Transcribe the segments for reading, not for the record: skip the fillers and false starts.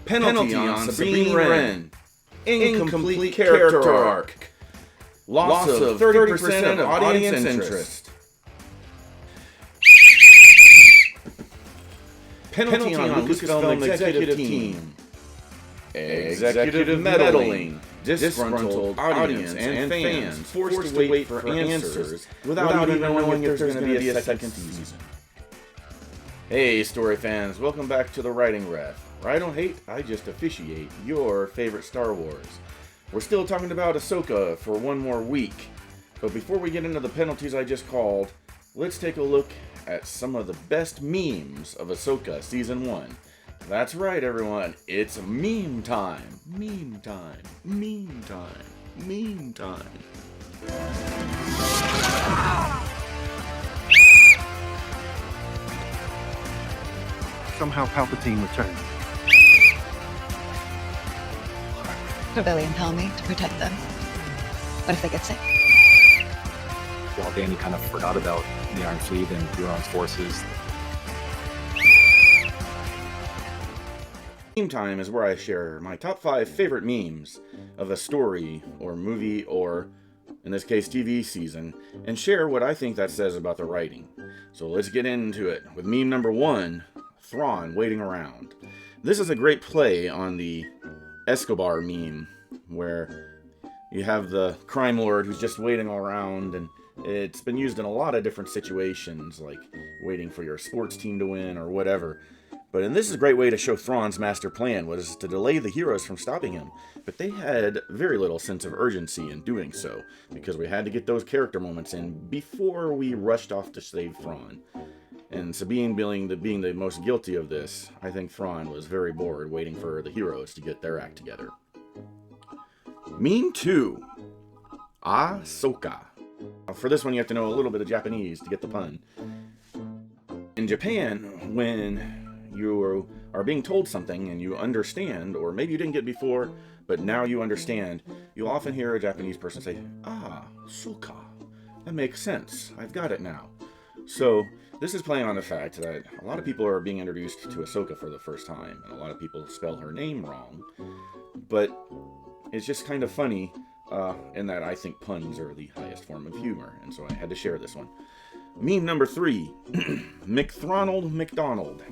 Penalty on Sabine Wren. Incomplete character arc. Loss of 30% of audience interest. Penalty on Lucasfilm executive team. Executive meddling. Disgruntled audience and fans forced to wait for answers without even knowing if there's going to be a second season. Hey, story fans, welcome back to the Writing Ref, where I don't hate, I just officiate your favorite Star Wars. We're still talking about Ahsoka for one more week, but before we get into the penalties I just called, let's take a look at some of the best memes of Ahsoka Season 1. That's right, everyone, it's meme time. Meme time. Meme time. Meme time. Somehow Palpatine returned. Rebellion tell me to protect them. What if they get sick? While Danny kind of forgot about the Iron Fleet and Euron's forces. Meme time is where I share my top 5 favorite memes of a story or movie or, in this case, TV season, and share what I think that says about the writing. So let's get into it with meme number 1, Thrawn waiting around. This is a great play on the Escobar meme, where you have the crime lord who's just waiting around, and it's been used in a lot of different situations, like waiting for your sports team to win or whatever. And this is a great way to show Thrawn's master plan was to delay the heroes from stopping him. But they had very little sense of urgency in doing so, because we had to get those character moments in before we rushed off to save Thrawn. And Sabine being the most guilty of this, I think Thrawn was very bored waiting for the heroes to get their act together. Meme 2. Ahsoka. For this one you have to know a little bit of Japanese to get the pun. In Japan, when you are being told something and you understand, or maybe you didn't get before, but now you understand, you'll often hear a Japanese person say, "Ah, Ahsoka. That makes sense. I've got it now." So, this is playing on the fact that a lot of people are being introduced to Ahsoka for the first time, and a lot of people spell her name wrong. But it's just kind of funny in that I think puns are the highest form of humor, and so I had to share this one. Meme number 3, McThronald McDonald.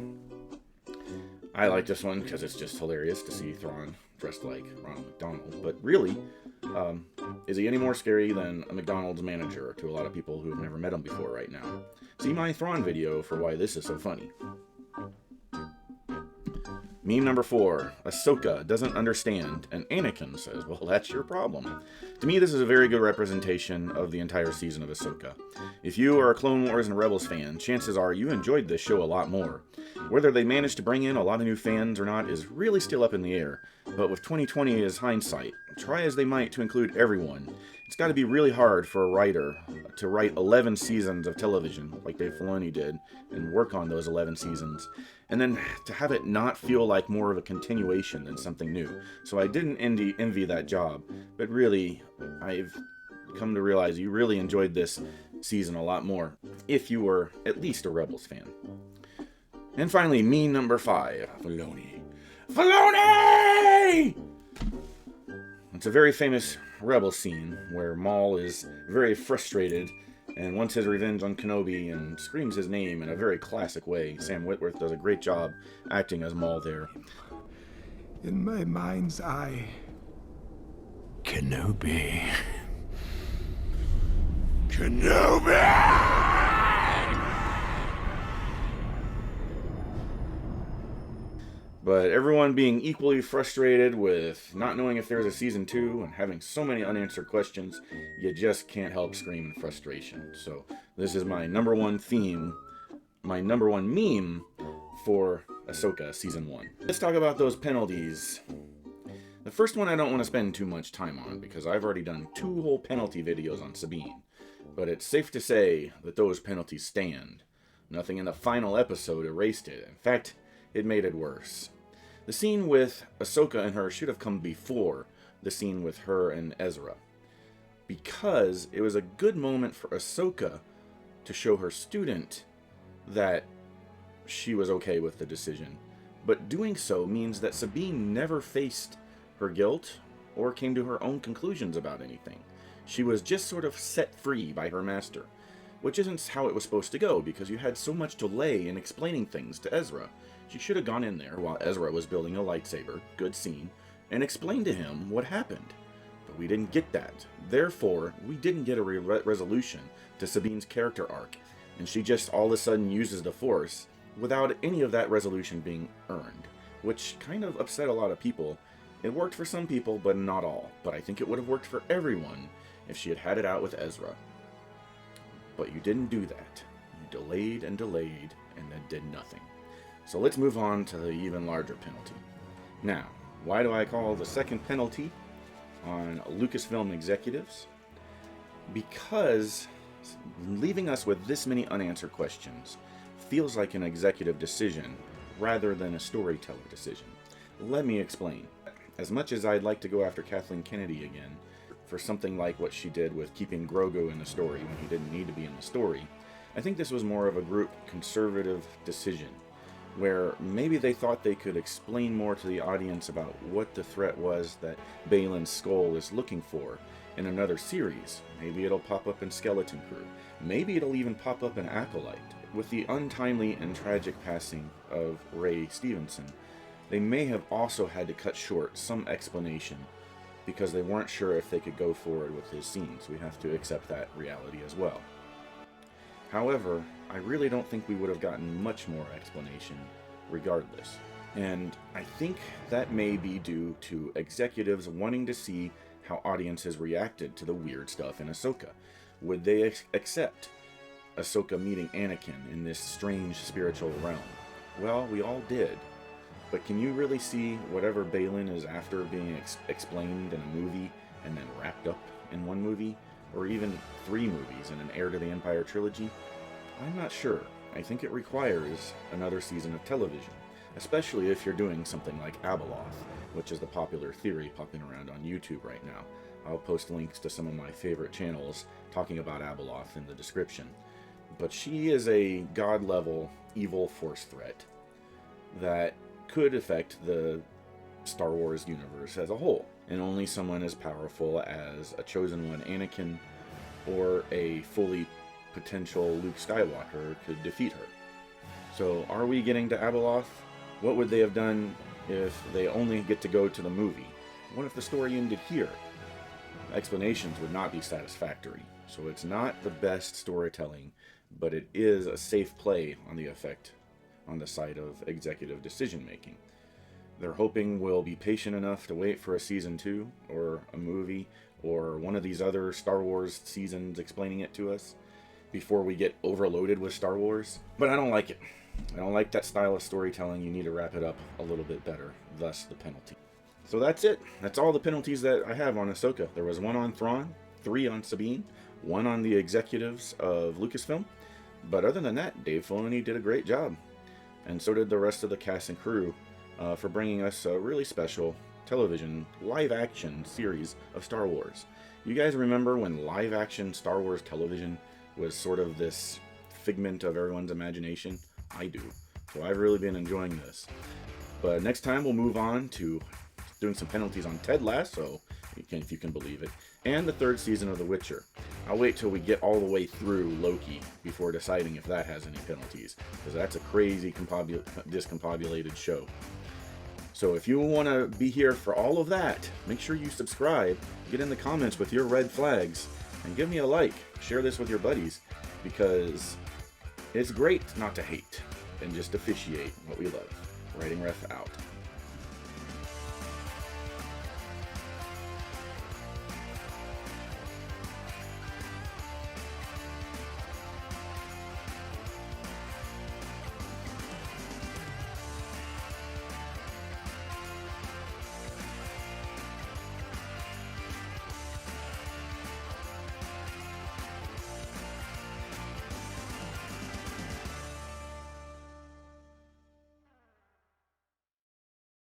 I like this one because it's just hilarious to see Thrawn dressed like Ronald McDonald. But really, is he any more scary than a McDonald's manager to a lot of people who have never met him before right now? See my Thrawn video for why this is so funny. Meme number 4, Ahsoka doesn't understand, and Anakin says, "Well, that's your problem." To me, this is a very good representation of the entire season of Ahsoka. If you are a Clone Wars and Rebels fan, chances are you enjoyed this show a lot more. Whether they managed to bring in a lot of new fans or not is really still up in the air, but with 2020 as hindsight, try as they might to include everyone, it's got to be really hard for a writer to write 11 seasons of television, like Dave Filoni did, and work on those 11 seasons, and then to have it not feel like more of a continuation than something new. So I didn't envy that job, but really, I've come to realize you really enjoyed this season a lot more, if you were at least a Rebels fan. And finally, meme number 5, Filoni. Filoni! It's a very famous Rebel scene where Maul is very frustrated and wants his revenge on Kenobi and screams his name in a very classic way. Sam Witwer does a great job acting as Maul there. In my mind's eye, Kenobi. Kenobi! But everyone being equally frustrated with not knowing if there's a season 2 and having so many unanswered questions, you just can't help scream in frustration. So this is my number 1 theme, my number 1 meme for Ahsoka Season 1. Let's talk about those penalties. The first one I don't want to spend too much time on because I've already done 2 whole penalty videos on Sabine. But it's safe to say that those penalties stand. Nothing in the final episode erased it. In fact, it made it worse. The scene with Ahsoka and her should have come before the scene with her and Ezra, because it was a good moment for Ahsoka to show her student that she was okay with the decision. but doing so means that Sabine never faced her guilt or came to her own conclusions about anything. She was just sort of set free by her master, which isn't how it was supposed to go, because you had so much delay in explaining things to Ezra. She should have gone in there while Ezra was building a lightsaber, good scene, and explained to him what happened. But we didn't get that. Therefore, we didn't get a resolution to Sabine's character arc, and she just all of a sudden uses the Force without any of that resolution being earned, which kind of upset a lot of people. It worked for some people, but not all. But I think it would have worked for everyone if she had had it out with Ezra. But you didn't do that. You delayed and delayed, and then did nothing. So let's move on to the even larger penalty. Now, why do I call the second penalty on Lucasfilm executives? Because leaving us with this many unanswered questions feels like an executive decision rather than a storyteller decision. Let me explain. As much as I'd like to go after Kathleen Kennedy again for something like what she did with keeping Grogu in the story when he didn't need to be in the story, I think this was more of a group conservative decision, where maybe they thought they could explain more to the audience about what the threat was that Balin's skull is looking for in another series. Maybe it'll pop up in Skeleton Crew. Maybe it'll even pop up in Acolyte. With the untimely and tragic passing of Ray Stevenson, they may have also had to cut short some explanation because they weren't sure if they could go forward with his scenes. We have to accept that reality as well. However, I really don't think we would have gotten much more explanation regardless. And I think that may be due to executives wanting to see how audiences reacted to the weird stuff in Ahsoka. Would they accept Ahsoka meeting Anakin in this strange spiritual realm? Well, we all did. But can you really see whatever Balin is after being explained in a movie and then wrapped up in one movie? Or even 3 movies in an Heir to the Empire trilogy? I'm not sure. I think it requires another season of television, especially if you're doing something like Abeloth, which is the popular theory popping around on YouTube right now. I'll post links to some of my favorite channels talking about Abeloth in the description. But she is a god-level evil force threat that could affect the Star Wars universe as a whole, and only someone as powerful as a chosen one Anakin or a fully potential Luke Skywalker could defeat her. So are we getting to Abeloth? What would they have done if they only get to go to the movie? What if the story ended here? Explanations would not be satisfactory. So it's not the best storytelling, but it is a safe play on the effect on the side of executive decision making. They're hoping we'll be patient enough to wait for a season 2 or a movie or one of these other Star Wars seasons explaining it to us before we get overloaded with Star Wars. But I don't like it. I don't like that style of storytelling. You need to wrap it up a little bit better, thus the penalty. So that's it. That's all the penalties that I have on Ahsoka. There was 1 on Thrawn, 3 on Sabine, 1 on the executives of Lucasfilm. But other than that, Dave Filoni did a great job. And so did the rest of the cast and crew for bringing us a really special television live-action series of Star Wars. You guys remember when live-action Star Wars television was sort of this figment of everyone's imagination? I do. So I've really been enjoying this. But next time we'll move on to doing some penalties on Ted Lasso, if you can believe it, and the 3rd season of The Witcher. I'll wait till we get all the way through Loki before deciding if that has any penalties, because that's a crazy discombobulated show. So if you want to be here for all of that, make sure you subscribe, get in the comments with your red flags, and give me a like. Share this with your buddies, because it's great not to hate and just appreciate what we love. Writing Ref out.